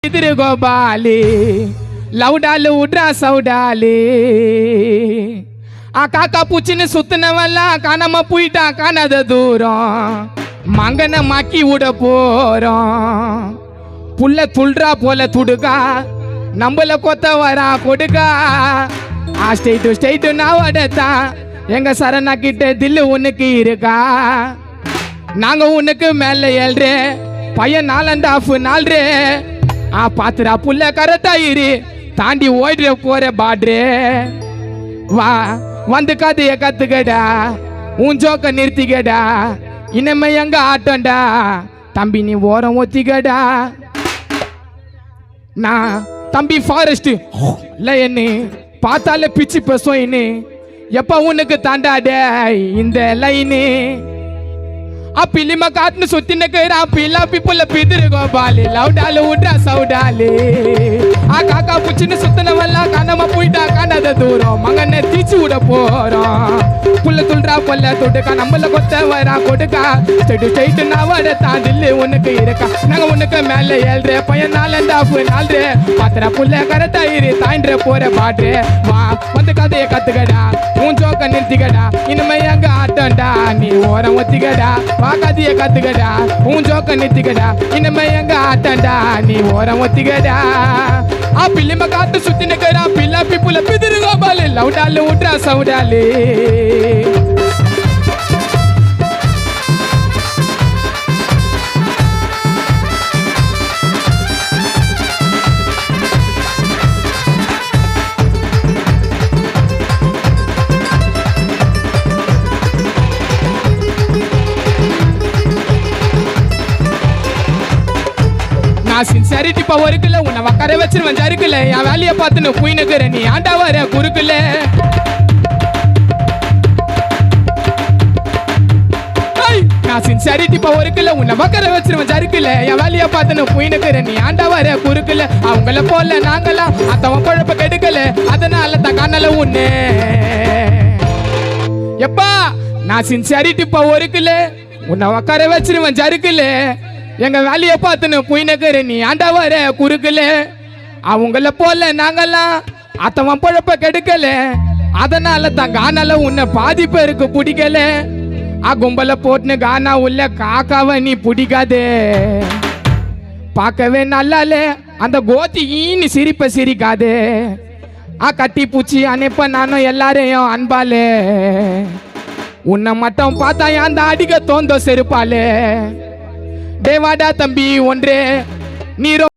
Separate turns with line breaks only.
इधर गोबाले लवडाले उड्रा सौडाले आ काका पूछने सुतने वाला काना म पुईटा काना द दूरा मांगना माकी उड़ पोरा पुल्ले तुल्रा पोले तुड़गा नंबले कोता वरा कोड़गा आ स्टेट नावडता எங்க சரணா கிட்ட தில்லு உனக்கு இருக்கா நாங்க உனக்கு மேல ஏழ்றே பையன் 4.5 நாள்ரே ஆ பாத்துரா புள்ள கரெக்டா இரு தாண்டி ஓடுற போற பாடுறே வா வந்து கதைய கத்துக்கடா உன் ஜோக்க நிறுத்திக்கடா இனிமே எங்க ஆட்டோண்டா தம்பி நீ ஓரம் ஒத்திக்கடா நான் தம்பி ஃபாரஸ்ட் லயன்னு பார்த்தாலே பிச்சு பேசுவோன்னு எப்ப உனக்கு தாண்டாடே இந்த லைனு पिली काट सुती पीला पिपुल पिदर गोबाले लवडाले उड्रा सौडाले आ काका पुच्छने सुतने वाला काना म पुईटा काना द दूर मंगने तीची उड़ पोरा पुल तुल्रा पल्ले तुडका नंबल कोत्ते वरा कोडका स्टेट नावडता दिल्ली उनके इरका नांग उनके मेले एल्रे पयन 4.5 नाल्रे पात्रा पुल्ले करेक्टा इरी तांड्रे पोरे बाड्रे वा वंद कदे कत्तगडा उन जोक निल्तिगडा इनमे यंग आटंडा नी ओरम ओत्तिगडा வாகாதிய கத்துக்கடா உன் ஜோக்க நிறுத்திக்கடா இனிமே எங்க ஆட்டண்டா நீ ஓரம் ஒத்திக்கடா ஆ பிள்ளைம காட்டு சுத்தி நிக்கடா பிள்ளை பிப்புல பிதிருங்க பாலே லவுடாலே உட்ரா சவுடாலே சின்சாரிட்டி பவர் இருக்குல உன்னை வக்கற வச்சிருவன் ஜருக்குல என் வேலையை பார்த்துன்னு போய் நிக்கிற நீ ஆண்டா வர குறுக்குல நான் சின்சாரிட்டி பவர் இருக்குல உன்னை வக்கற வச்சிருவன் ஜருக்குல என் வேலையை பார்த்துன்னு போய் நிக்கிற நீ ஆண்டா வர குறுக்குல அவங்கள போல நாங்களாம் அத்தவன் குழப்ப கெடுக்கல அதனால தகானல உன்னை எப்பா நான் சின்சாரிட்டி பவர் இருக்குல உன்னை வக்கற வச்சிருவன் ஜருக்குல எங்க வேலையை பார்த்துன்னு போய் நகர நீ ஆண்டா வர குறுக்கல அவங்கள போல நாங்கெல்லாம் அத்தவன் பழப்ப கெடுக்கல அதனால தான் கானால உன்னை பாதி பேருக்கு பிடிக்கல கும்பல போட்டுன்னு கானா உள்ள காக்காவை நீ பிடிக்காதே பார்க்கவே நல்லாலே அந்த கோத்தி ஈனி சிரிப்ப சிரிக்காதே கட்டி பூச்சி அனுப்ப நானும் எல்லாரையும் அன்பாலே உன்னை மட்டும் பார்த்தா அந்த அடிக்க தோந்தோ செருப்பாலே தேவாடா தம்பி ஒன்றே நீரோ